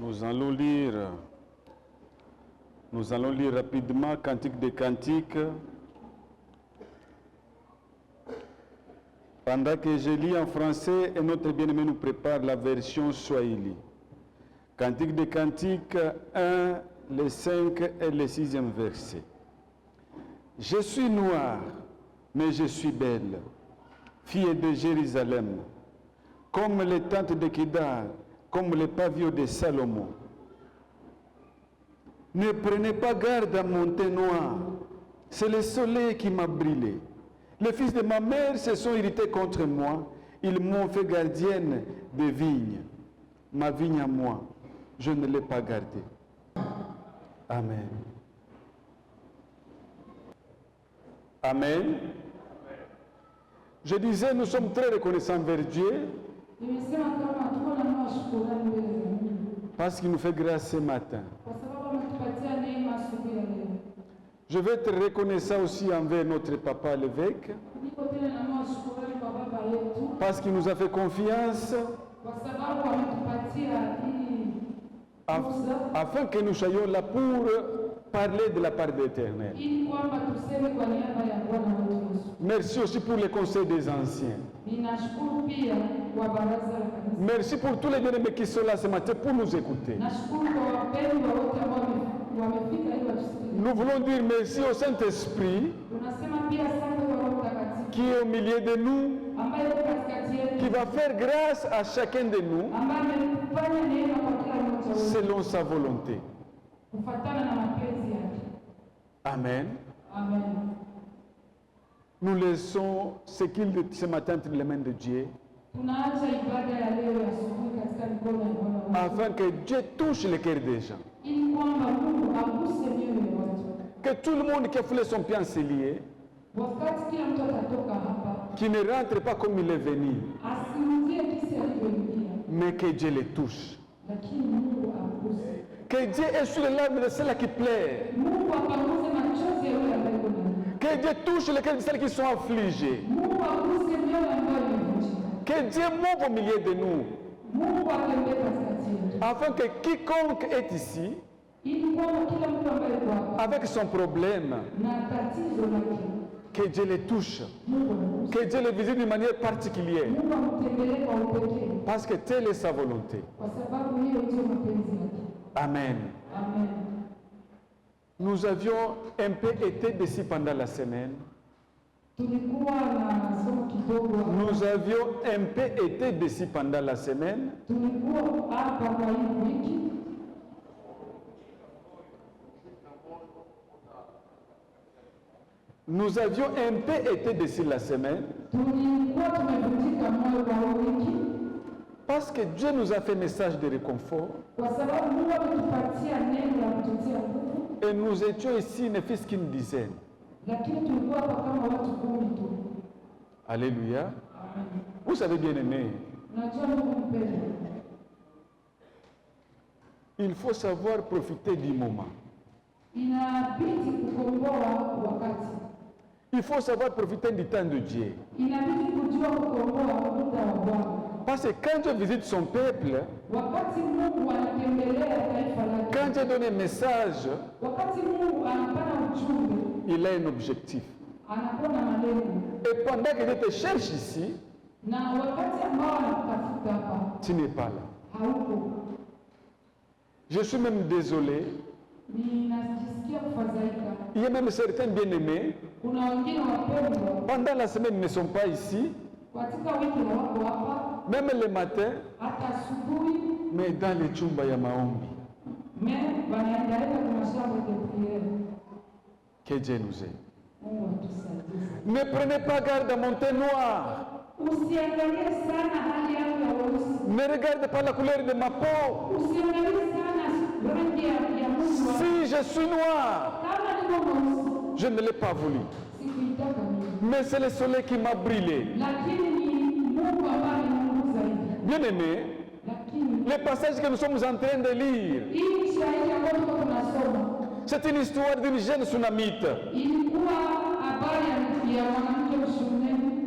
Nous allons lire rapidement Cantique des Cantiques. Pendant que je lis en français et notre bien-aimé nous prépare la version Swahili. Cantique des Cantiques 1, les 5 et le 6e verset. Je suis noire, mais je suis belle, fille de Jérusalem, comme les tentes de Kédar, comme les pavillons de Salomon. Ne prenez pas garde à mon teint noir, c'est le soleil qui m'a brûlé. Les fils de ma mère se sont irrités contre moi, ils m'ont fait gardienne de vignes. Ma vigne à moi, je ne l'ai pas gardée. Amen. Amen. Je disais, nous sommes très reconnaissants vers Dieu parce qu'il nous fait grâce ce matin. Je vais être reconnaissant aussi envers notre papa l'évêque parce qu'il nous a fait confiance afin que nous soyons là pour parler de la part de l'Éternel. Merci aussi pour les conseils des anciens. Merci pour tous les bien-aimés qui sont là ce matin pour nous écouter. Nous voulons dire merci au Saint-Esprit qui est au milieu de nous, qui va faire grâce à chacun de nous selon sa volonté. Amen. Amen. Nous laissons ce qu'il dit ce matin entre les mains de Dieu afin que Dieu touche le cœur des gens. Que tout le monde qui a foulé son pied en cellier, qui ne rentre pas comme il est venu, mais que Dieu les touche. Que Dieu est sur les larmes de celles qui pleurent. Que Dieu touche les cœurs de celles qui sont affligées. Que Dieu move au milieu de nous. Afin que quiconque est ici, avec son problème, que Dieu les touche. Que Dieu les visite d'une manière particulière. Parce que telle est sa volonté. Amen. Amen. Nous avions un peu été déçus pendant la semaine. Nous avions un peu été déçus pendant la semaine. Nous avions un peu été déçus la semaine. Parce que Dieu nous a fait un message de réconfort. Et nous étions ici, ne fût-ce qu'une dizaine. Alléluia. Vous savez, bien aimé, il faut savoir profiter du moment. Il faut savoir profiter du temps de Dieu. Parce que quand Dieu visite son peuple, quand Dieu donne un message, il a un objectif. Et pendant que Dieu te cherche ici, tu n'es pas là. Je suis même désolé. Il y a même certains bien-aimés, pendant la semaine, ils ne sont pas ici. Même le matin, mais dans les chumba ya maombi. Que Dieu nous aide. Ne prenez pas garde à mon teint noir. Ne regardez pas la couleur de ma peau. Si je suis noir, je ne l'ai pas voulu. Mais c'est le soleil qui m'a brûlé. Bien aimé, le passage que nous sommes en train de lire, c'est une histoire d'une jeune Sunamite.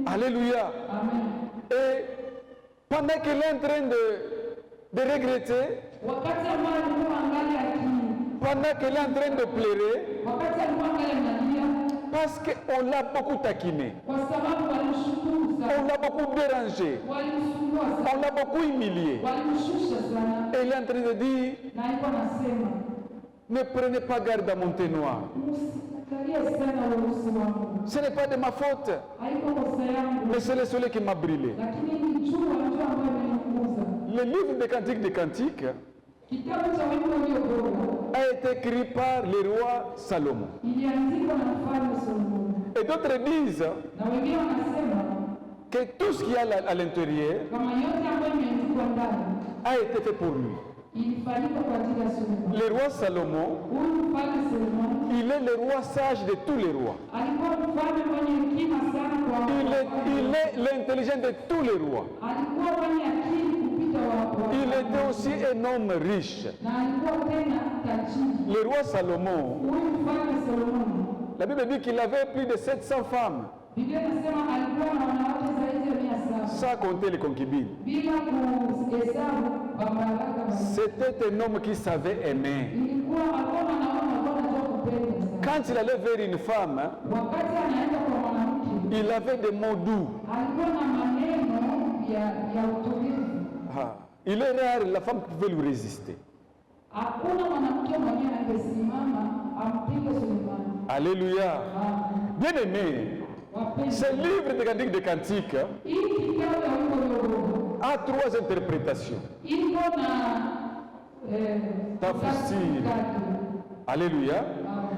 Alléluia. Amen. Et pendant qu'elle est en train de regretter, wakati ambao alikuwa angali pendant qu'elle est en train de pleurer, wakati alikuwa angali analia, parce qu'on l'a beaucoup taquiné, kwa sababu walimshutuza, on l'a beaucoup dérangé, walimsumbua on sana, l'a beaucoup humilié. walimshusha sana, Elle est en train de dire, na alikuwa anasema ne prenez pas garde à mon thé noir. msikalie sana urusi wangu, Ce n'est pas de ma faute, haiko kosa yangu, mais c'est le soleil qui m'a brûlé. lakini ni jua ndio ambayo imenikuza. Le livre des Cantiques des Cantiques Kitabu cha Wimbo Ulio Bora a été écrit par le roi Salomon. iliandikwa na mfalme Solomoni, Et d'autres disent na wengine wanasema que tout ce qu'il y a à l'intérieur kama yote ambayo imeandikwa ndani a été fait pour lui. ilifanyika kwa ajili ya Solomoni. Le roi Salomon, Huyu mfalme Solomoni il est le roi sage de tous les rois. alikuwa mfalme mwenye hekima sana kwa Il est l'intelligent de tous les rois. alikuwa mwenye akili kupita Il était aussi un homme riche. na alikuwa tena tajiri. Le roi Salomon, Huyu mfalme Solomoni, la Bible dit qu'il avait plus de 700 femmes, Biblia inasema alikuwa na wanawake zaidi ya 700 sans compter les concubines. bila kuhesabu babaraka. C'était un homme qui savait aimer. Ilikuwa alikuwa anaona alikuwa anajua kupenda sana. Quand il allait vers une femme, Wakati anaenda kwa mwanamke il avait des mots doux. alikuwa na maneno ya utulivu. Il est rare la femme qui pouvait lui résister. Hakuna mwanamke mwenye angesimama ampige Sulemani. Alléluia. Bien aimé, Wapendwa, ce livre de Cantiques de Cantiques hii kitabu ya Wimbo Ulio Bora a trois interprétations. iko na Tafsiri. Alléluia.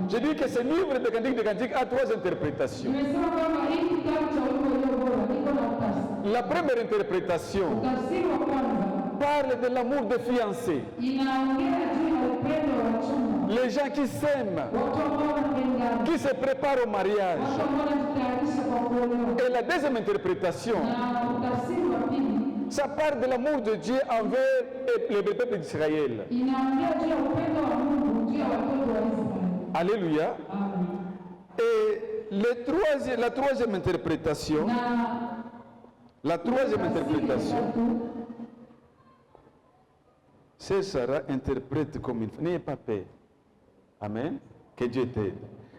Je dis que ce livre de Cantiques de Cantiques a trois interprétations. nimesema kwamba hii kitabu cha Wimbo Ulio Bora iko na utafsiri. La première interprétation Utafsiri wa kwanza parle de l'amour des fiancés. inaongea juu ya upendo wa chumba, Les gens qui s'aiment, watu ambao wanapendana, qui se préparent au mariage. watu ambao wanajitayarisha kwa kuolewa. Et la deuxième interprétation, Na utafsiri wa pili ça parle de l'amour de Dieu envers le peuple d'Israël. inaongea juu ya upendo wa Mungu juu ya watoto wa Israeli. Alléluia. Amen. Et la troisième interprétation, la troisième interprétation, c'est Sarah interprète comme une femme. N'ayez pas peur. Amen. Que Dieu t'aide.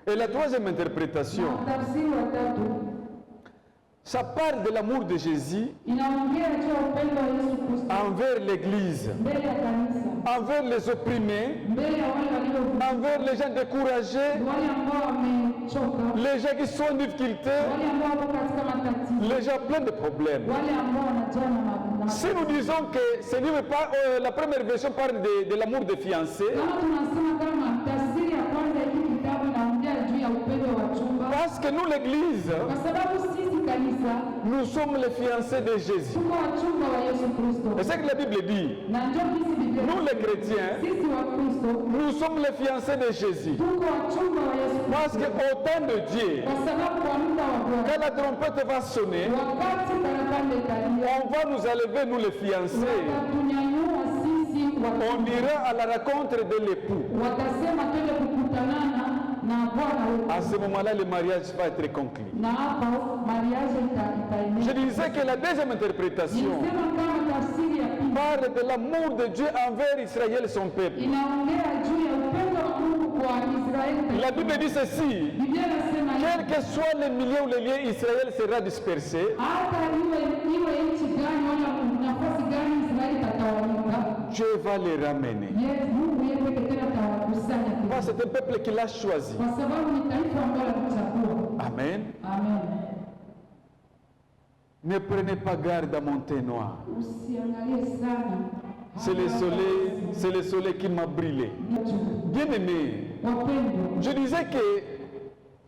Et la troisième interprétation, Utafsiri wa tatu ça parle de l'amour de Jésus inaongea juu ya upendo wa Yesu Kristo envers l'Église, mbele ya kanisa, envers les opprimés, mbele ya wale walio envers les gens découragés, wale ambao wamechoka, les gens qui sont en difficulté, wale ambao wako katika matatizo, les gens pleins de problèmes. wale ambao wanajaa na Si nous disons que ce livre, la première version parle de l'amour des fiancés, kama tunasema kama tafsiri ya kwanza hii kitabu inaongea juu ya upendo wa chumba, parce que nous, l'Église, kwa sababu sisi kanisa nous sommes les fiancés de Jésus. tuko wachumba wa Yesu Kristo, Et c'est que la Bible dit, na ndio sisi Biblia, nous les chrétiens, sisi wa Kristo nous sommes les fiancés de Jésus. tuko wachumba wa Yesu Parce Kristo, qu'au temps de Dieu, kwa sababu kwa muda wa Bwana quand la trompette va sonner, wakati parapanda italia on va nous enlever, nous les fiancés. watatunyanyua sisi On ira à la rencontre de l'époux. watasema twende kukutanana na Bwana wetu, À ce moment-là, le mariage va être conclu. na hapo mariage Je itaenea. disais que la deuxième interprétation Nilisema kama tafsiri ya pili parle de l'amour de Dieu envers Israël, son peuple. inaongea juu ya upendo wa Mungu kwa Israeli. La Bible dit ceci, Biblia inasema quels que soient les milliers ou les liens, Israël sera dispersé. hata iwe nchi gani wala nafasi gani Israeli itatawanyika, Dieu va les ramener. Mungu yeye pekee tena atawakusanya tena, Parce que c'est un peuple qu'il a choisi. kwa sababu ni taifa ambalo alichagua. Amen. Amen. Ne prenez pas garde à mon thé noir. Usiangalie sana, C'est le soleil qui m'a brûlé. Bien aimé, wapendwa, je disais que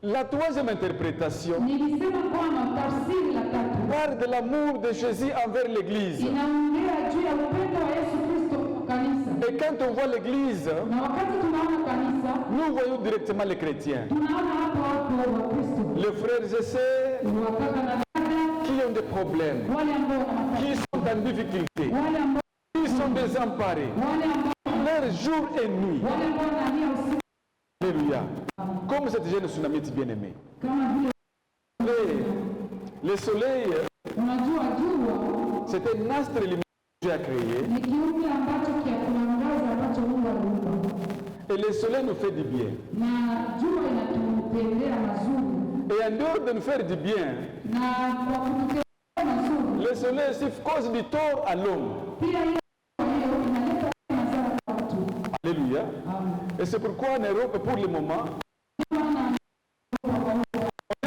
la troisième interprétation nilisema kwamba tafsiri la tatu parle de l'amour de Jésus envers l'Église. inaongea juu ya upendo wa Yesu Kristo kwa kanisa, Et quand on voit l'Église, na wakati tunaona kanisa nous voyons directement les chrétiens. tunaona hapo watu wa Kristo, Les frères et sœurs wakaka na dada, qui ont des problèmes, wale ambao wana matatizo, qui sont en difficulté, wale ambao qui sont désemparés, leur jour et nuit. wale ambao wanalia usiku Alléluia. Comme cette jeune tsunamite bien-aimée. kama vile Le soleil, unajua jua c'est un astre lumineux Dieu a créé. ni kiumbe ambacho kiakuangaza ambacho Mungu aliumba. Et le soleil nous fait du bien. Na jua inatupendea mazuri. Et en dehors de nous faire du bien, Na kwa kututendea mazuri, le soleil aussi cause du tort à l'homme. pia hiyo inaleta madhara kwa watu. Alléluia. Amen. Et c'est pourquoi en Europe, pour le moment, on est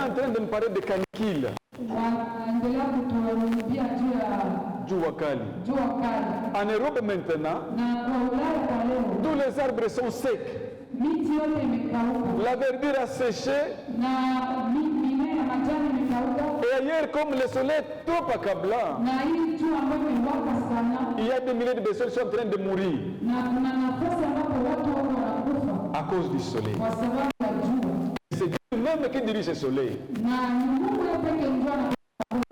en train de nous parler de canicule. Wanaendelea kutuambia juu ya Jua kali. jua kali. En Europe maintenant, Na kwa Ulaya kwa leo, tous les arbres sont secs. miti yote imekauka. La verdure a séché. Na mimea ya majani imekauka. Et ailleurs, comme le soleil est trop accablant, Na hii jua ambayo imewaka sana, il y a des milliers de personnes qui sont en train de mourir na kuna nafasi ambapo watu wako wanakufa à cause du soleil. kwa sababu ya jua. C'est Dieu même qui dirige ce soleil. Na Mungu yeye pekee ndio anaweza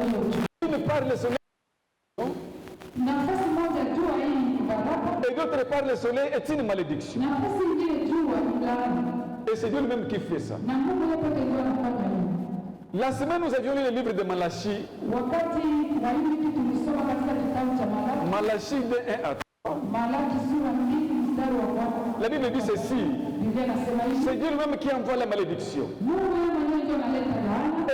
hiyo jua. D'une part, le soleil, Nafasi moja jua hii ni baraka, et d'autre part, le soleil est une malédiction. nafasi nyingine jua ni laana. Et c'est Dieu lui-même qui fait ça. Na Mungu yeye pekee ndio anafanya hiyo. La semaine, nous avions lu le livre de Malachi. Wakati wa hii kitu tulisoma katika kitabu cha Malaki, Malachi de 1 à 3. Malaki sura 2 mstari wa 1. La Bible dit ceci. Biblia inasema hivi, C'est Dieu lui-même qui envoie la malédiction. Mungu yeye mwenyewe ndio analeta laana. Et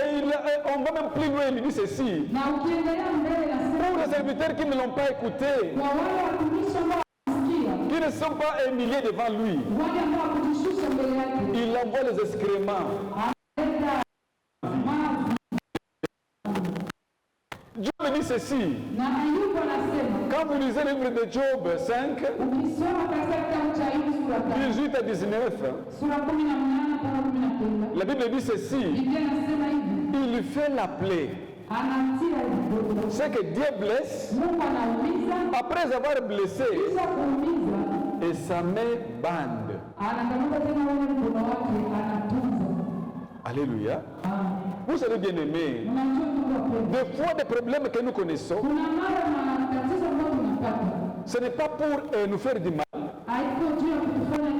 on va même plus loin, il dit ceci. Na ukiendelea mbele Pour nasema les serviteurs qui ne l'ont pas écouté, kwa wale watumishi ambao wanasikia, qui ne sont pas humiliés devant lui, wale ambao wakujishusha mbele yake, il envoie les excréments. analeta mavi. Dieu me dit ceci. Na Ayubu anasema, Quand vous lisez le livre de Job 5, ukisoma katika kitabu cha Ayubu sura 5 18 à 19, sura 18 mpaka 19, la Bible dit ceci. Biblia inasema hivi, Il fait la plaie. anatia vidonda. C'est que Dieu blesse. Mungu anaumiza, Après avoir blessé, kisha kuumiza, et sa main bande. anakamata tena ule mkono wake anatunza. Alléluia. Amen. Vous savez bien aimé, Unajua ndugu wapendwa, des fois des problèmes que nous connaissons, kuna mara matatizo ambayo tunapata ce n'est pas pour nous faire du mal, haiko juu ya kutufanya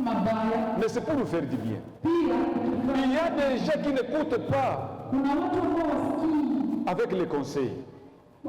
mabaya, mais c'est pour nous faire du bien. pia kutufanya. Il y a des gens qui n'écoutent pas Kuna watu ambao wasikii, avec les conseils.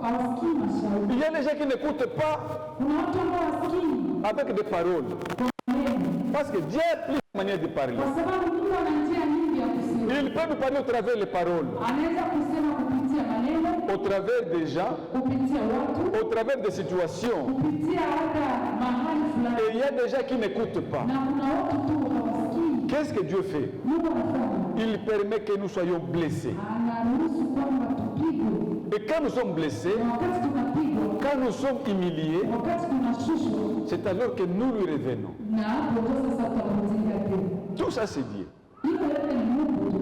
hawasikii mashauri. Il y a des gens qui n'écoutent pas Kuna watu ambao wasikii avec des paroles. kwa maneno, Parce que Dieu a plusieurs manières de parler. kwa sababu Mungu ana njia nyingi ya kusema. Il peut nous parler au travers des paroles, Anaweza kusema kupitia maneno, au travers des gens, kupitia watu, au travers des situations. kupitia hata mahali Et fulani, il y a des gens qui n'écoutent pas. na kuna watu tu hawasikii. Qu'est-ce que Dieu fait? Mungu anafanya, Il permet que nous soyons blessés. anaruhusu kwamba tupigwe, Et quand nous sommes blessés, na wakati tunapigwa, quand nous sommes humiliés, wakati tunashushwa, c'est alors que nous lui revenons. na hapo ndio sasa tutamrudia tena. Tout ça, c'est Dieu. Hiyo yote ni Mungu tu.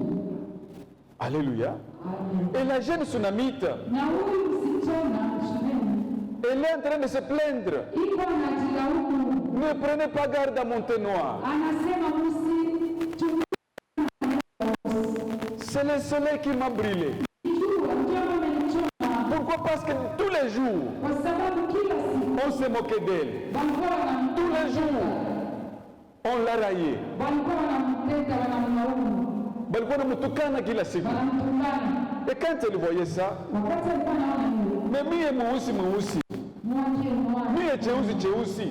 Alléluia. Amen. Et la jeune Sunamite, Na huyu msichana shuleni elle est en train de se plaindre. iko anajilaumu, Ne prenez pas garde à mon thé noir. anasema msitumie C'est le soleil qui m'a brûlé. jua, ndio amenichoma, Pourquoi? Parce que tous les jours, kwa sababu kila siku on se moquait d'elle. walikuwa Tous les wanamtesa, jours, on l'a raillée. walikuwa wanamteta, wanamlaumu, Balikuwa wanamutukana kila siku. wanamtukana. Et quand elle voyait ça, Wakati alikuwa naona hiyo, mais mie mweusi mweusi, mwache mwana, mie cheusi cheusi,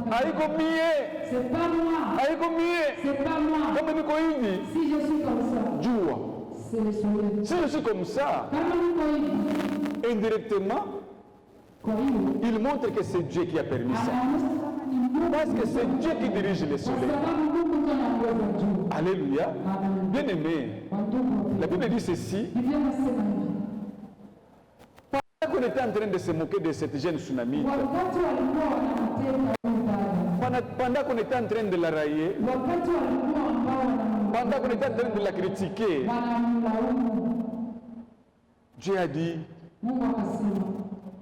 haiko mie, c'est pas moi, haiko mie. c'est pas moi. Kama niko hivi, Si je suis comme ça, jua. c'est le soleil. Si je suis comme ça, Kama niko hivi, indirectement, kwa hiyo il montre que c'est Dieu qui a permis ça. anaonyesha kama ni Mungu, Parce que c'est Dieu qui dirige le kwa soleil. sababu Mungu ndio anaongoza juu. Alléluia. Amen. Bien aimé, Wandugu, la Bible dit ceci. Biblia inasema hivi, Pendant qu'on était en train de se moquer de cette jeune tsunamite, wakati walikuwa wanamteka huyu dada, pendant qu'on était en train de la railler, wakati walikuwa ambao pendant qu'on était en train de la critiquer, wanamlaumu, Dieu a dit, Mungu akasema,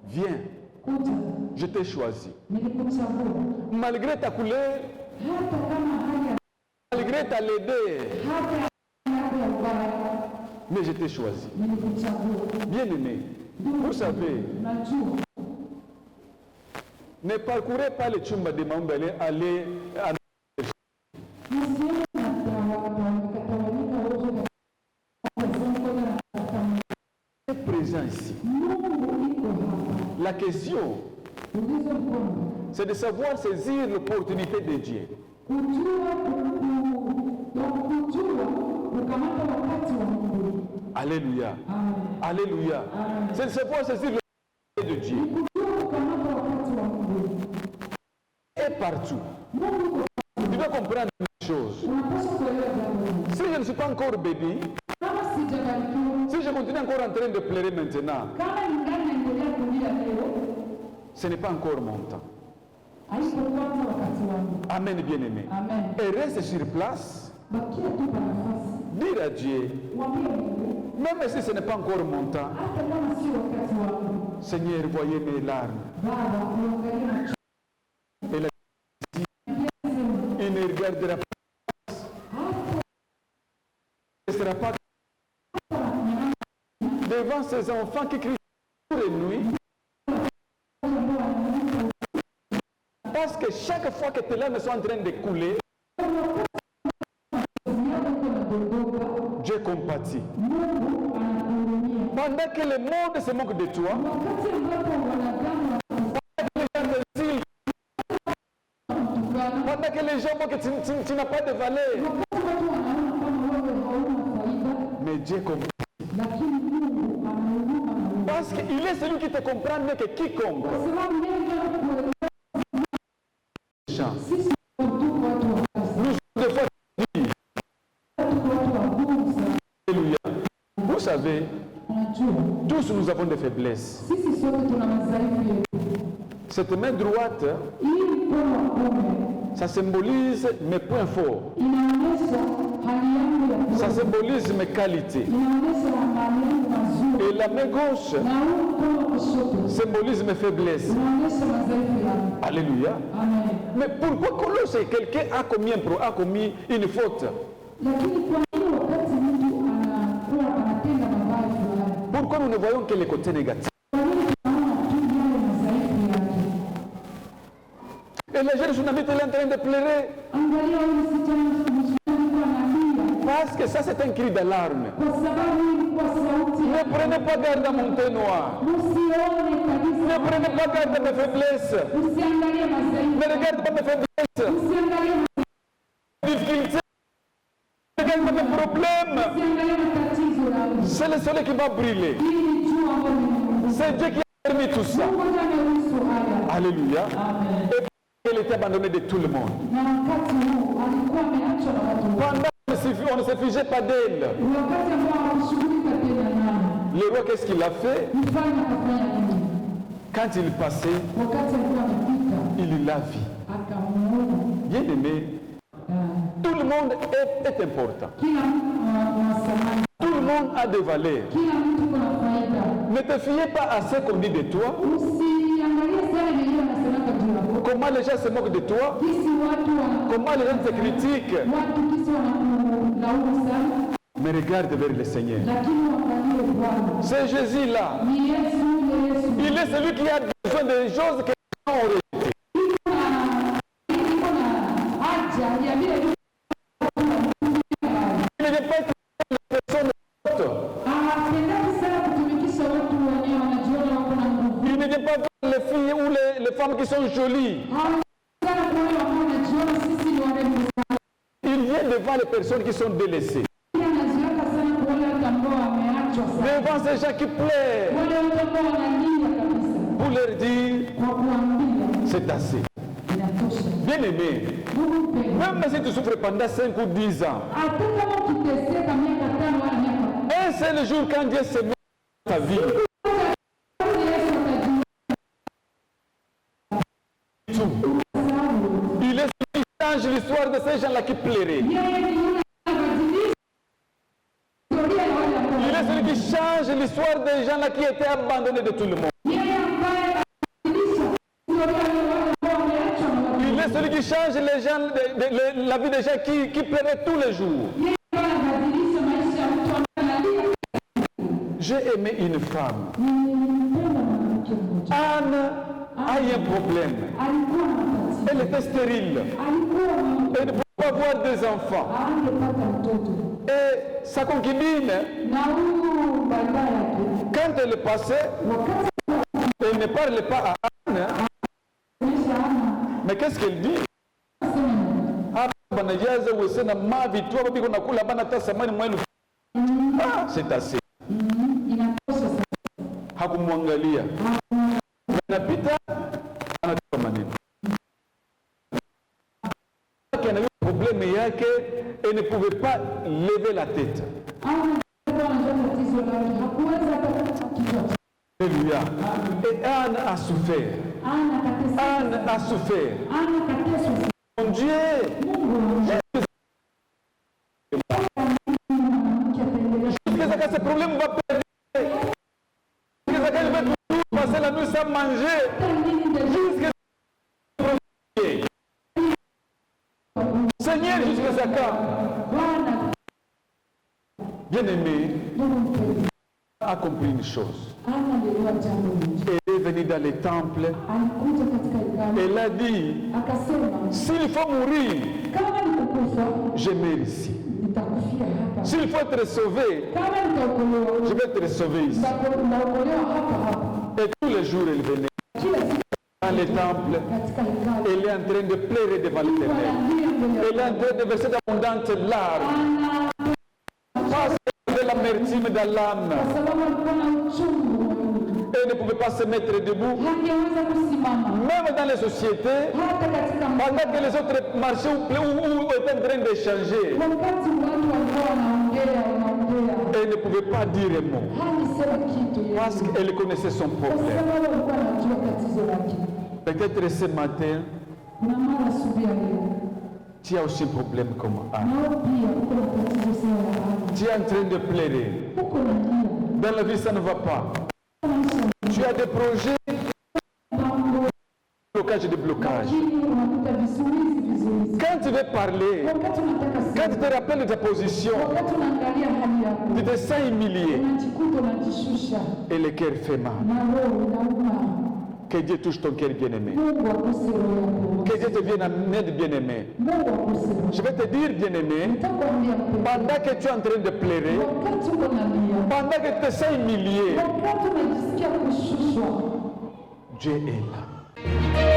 viens, kuja, je t'ai choisi. nilikuchagua Malgré ta couleur, hata kama hali ya malgré ta laideur, hata yako ya ubaya, mais je t'ai choisi. nilikuchagua. Bien aimé, vous savez, Najua ne parcourez pas les chumba de Mambele, allez à msione katawanyika wote présent ici. Mungu iko hapa. La question, ulizo mkono. C'est de savoir saisir l'opportunité de Dieu. Kujua kukamata wakati wa Mungu. Alléluia. Amen. Alléluia. C'est de savoir saisir l'opportunité de Dieu. Kujua kukamata wakati wa Mungu. Et partout. Mungu Tu dois comprendre une chose. unapaswa kuelewa jambo hili. Si je ne suis pas encore béni, Kama sijabarikiwa, si je continue encore en train de pleurer maintenant, kama ningali naendelea kulia leo, ce n'est pas encore mon temps. haiko kwanza wakati wangu. Amen, bien-aimé. Amen. Et reste sur place, Bakia tu pa nafasi. dire à Dieu, Mwambie Mungu, même si ce n'est pas encore mon temps, hata kama sio wakati wangu, Seigneur, voyez mes larmes. Baba, uangalie machozi. Il ne regardera pas. Il ne sera pas devant ces enfants qui crient jour et nuit. Parce que chaque fois que tes larmes sont en train de couler, Dieu compatit. Pendant que le monde se moque de toi, pendant que les gens voient que tu n'as pas de valeur, mais Dieu compatit. Parce qu'il est celui qui te comprend mieux que quiconque. Nous devons dire. Alléluia. Vous savez, tous nous avons des faiblesses. Cette main droite, ça symbolise mes points forts. Ça symbolise mes qualités. Et la main gauche symbolise mes faiblesses. Alléluia. Mais pourquoi lorsque quelqu'un a commis une faute, pourquoi nous ne voyons que les côtés négatifs? Et les jeunes journalistes sont en train de pleurer. Parce que ça, c'est un cri d'alarme. Ne prenez pas garde à mon thé noir. Ne prenez pas garde à mes faiblesses. Ne regardez pas mes faiblesses. Mes difficultés. Ne regardez pas mes problèmes. C'est le soleil qui va brûler. C'est Dieu qui a permis tout ça. Alléluia. Et il était abandonné de tout le monde. Pendant on ne se figeait pas d'elle. Le roi, qu'est-ce qu'il a fait? Quand il passait, il l'a vu. Bien aimé, tout le monde est important. Tout le monde a des valeurs. Ne te fiez pas à ce qu'on dit de toi. Comment les gens se moquent de toi. Comment les gens te critiquent. Mais regarde vers le Seigneur. C'est Jésus-là. Il est celui qui a besoin des choses que les gens ont rejetées. Il ne vient pas être une personne forte. Il ne vient pas voir les filles ou les femmes qui sont jolies. Il vient devant les personnes qui sont délaissées. Devant ces gens qui pleurent. Pour leur dire, c'est assez. Bien aimé, même si tu souffres pendant 5 ou 10 ans, un seul jour quand Dieu se met dans ta vie, il est celui qui change l'histoire de ces gens-là qui pleuraient. Il est celui qui change l'histoire des gens-là qui étaient abandonnés de tout le monde. Il est celui qui change les gens, la vie des gens qui pleuraient tous les jours. J'ai aimé une femme. Anne a eu un problème. Elle était stérile. Elle ne pouvait pas avoir des enfants. Et sa concubine, quand elle passait, elle ne parlait pas à Anne. Mais qu'est-ce qu'elle dit? C'est assez. Hakumwangalia. Anapita anatoa maneno. Kana problème yake et ne pouvait pas lever la tête. Alléluia. Et Anne a souffert. Anne a souffert. Mon Dieu. Jusqu'à ce problème va perdre. Jusqu'à ce qu'elle va passer la nuit sans manger. Jusqu'à Seigneur, jusqu'à ce quand? Bien-aimé, a compris une chose. Elle est venue dans les temples. Elle a dit, s'il faut mourir, je meurs ici. S'il faut être sauvé, je vais être sauvé ici. Et tous les jours, elle venait dans les temples. Elle est en train de pleurer devant l'Éternel. Elle est en train de verser d'abondantes larmes. Parce de l'amertume dans l'âme. Elle ne pouvait pas se mettre debout. Même dans les sociétés, pendant que les autres marchaient ou étaient en train d'échanger, elle ne pouvait pas dire un mot. Parce qu'elle connaissait son problème. Peut-être ce matin, tu as aussi un problème comme Anne. Tu es en train de pleurer. Dans la vie, ça ne va pas. Tu as des projets, de blocage. Quand tu veux parler, quand tu te rappelles de ta position, tu te sens humilié et le cœur fait mal. Que Dieu touche ton cœur bien-aimé. Que Dieu te vienne en aide bien-aimé. Je vais te dire bien-aimé, pendant que tu es en train de pleurer, pendant que tu te sens humilié, Dieu est là.